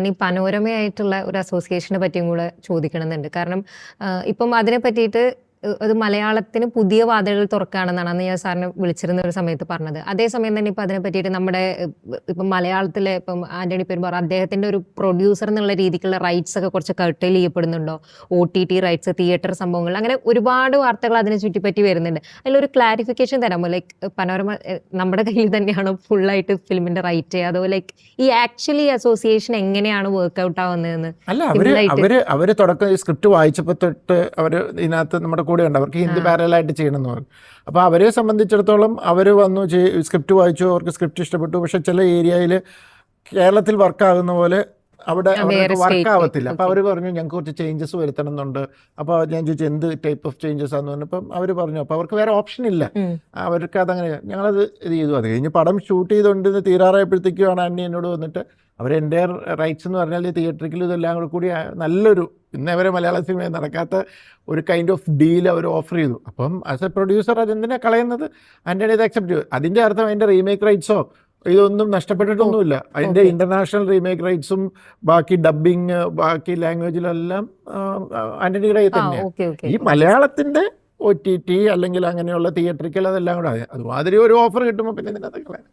ഈ പനോരമയായിട്ടുള്ള ഒരു അസോസിയേഷനെ പറ്റിയും കൂടെ ചോദിക്കണമെന്നുണ്ട്. കാരണം ഇപ്പം അതിനെ പറ്റിയിട്ട് അത് മലയാളത്തിന് പുതിയ വാതിലുകൾ തുറക്കുകയാണെന്നാണ് അന്ന് ഞാൻ സാറിനെ വിളിച്ചിരുന്ന ഒരു സമയത്ത് പറഞ്ഞത്. അതേസമയം തന്നെ ഇപ്പം അതിനെ പറ്റിയിട്ട് നമ്മുടെ ഇപ്പം മലയാളത്തിലെ ഇപ്പം ആന്റണി പെരുമ്പാറ അദ്ദേഹത്തിൻ്റെ ഒരു പ്രൊഡ്യൂസർ എന്നുള്ള രീതിക്കുള്ള റൈറ്റ്സ് ഒക്കെ കുറച്ച് കർട്ടൈൽ ചെയ്യപ്പെടുന്നുണ്ടോ, OTT റൈറ്റ്സ്, തിയേറ്റർ സംഭവങ്ങൾ, അങ്ങനെ ഒരുപാട് വാർത്തകൾ അതിനെ ചുറ്റിപ്പറ്റി വരുന്നുണ്ട്. അതിലൊരു ക്ലാരിഫിക്കേഷൻ തരാമോ? ലൈക്ക് പനോരമ നമ്മുടെ കയ്യിൽ തന്നെയാണോ ഫുള്ളായിട്ട് ഫിലിമിൻ്റെ റൈറ്റ് ചെയ്യുക, അതോ ലൈക്ക് ഈ ആക്ച്വലി അസോസിയേഷൻ എങ്ങനെയാണ് വർക്ക്ഔട്ട് ആവുന്നതെന്ന്? അല്ല, അവര് തുടക്കം സ്ക്രിപ്റ്റ് വായിച്ചപ്പോൾ തൊട്ട് അവർ ഇതിനകത്ത് നമ്മുടെ കൂടെ ഉണ്ട്, അവർക്ക് ഹിന്ദി പാരലായിട്ട് ചെയ്യണമെന്ന് പറഞ്ഞു. അപ്പോൾ അവരെ സംബന്ധിച്ചിടത്തോളം അവർ വന്നു സ്ക്രിപ്റ്റ് വായിച്ചു, അവർക്ക് സ്ക്രിപ്റ്റ് ഇഷ്ടപ്പെട്ടു. പക്ഷെ ചില ഏരിയയിൽ കേരളത്തിൽ വർക്കാകുന്ന പോലെ അവിടെ വർക്കാവത്തില്ല. അപ്പോൾ അവർ പറഞ്ഞു ഞങ്ങൾക്ക് കുറച്ച് ചേഞ്ചസ് വരുത്തണം എന്നുണ്ട്. അപ്പോൾ ഞാൻ ചോദിച്ചു എന്ത് ടൈപ്പ് ഓഫ് ചേഞ്ചസ് ആണെന്ന് പറഞ്ഞപ്പം അവർ പറഞ്ഞു അപ്പോൾ അവർക്ക് വേറെ ഓപ്ഷൻ ഇല്ല, അവർക്ക് അതങ്ങനെ. ഞങ്ങളത് ഇത് ചെയ്തു. അത് കഴിഞ്ഞ് പടം ഷൂട്ട് ചെയ്തുകൊണ്ടിരുന്ന് തീരാറായപ്പോഴത്തേക്കുമാണ് അന്നി എന്നോട് വന്നിട്ട് അവർ എൻ്റെ റൈറ്റ്സ് എന്ന് പറഞ്ഞാൽ തിയേറ്ററിക്കലും ഇതെല്ലാം കൂടി നല്ലൊരു ഇന്നേവരെ മലയാള സിനിമയിൽ നടക്കാത്ത ഒരു കൈൻഡ് ഓഫ് ഡീൽ അവർ ഓഫർ ചെയ്തു. അപ്പം ആസ് എ പ്രൊഡ്യൂസർ അതെന്തിനാണ് കളയുന്നത്? ആൻ്റണി ഇത് അക്സെപ്റ്റ് ചെയ്തു. അതിൻ്റെ അർത്ഥം അതിൻ്റെ റീമേക്ക് റൈറ്റ്സോ ഇതൊന്നും നഷ്ടപ്പെട്ടിട്ടൊന്നുമില്ല. അതിൻ്റെ ഇൻ്റർനാഷണൽ റീമേക്ക് റൈറ്റ്സും ബാക്കി ഡബ്ബിങ് ബാക്കി ലാംഗ്വേജിലെല്ലാം ആൻ്റണിയുടെ തന്നെയാണ്. ഈ മലയാളത്തിൻ്റെ OTT അല്ലെങ്കിൽ അങ്ങനെയുള്ള തിയേറ്ററിക്കൽ അതെല്ലാം കൂടെ അതുമാതിരി ഒരു ഓഫർ കിട്ടുമ്പോൾ പിന്നെ ഇതിനകത്ത് കളയാൻ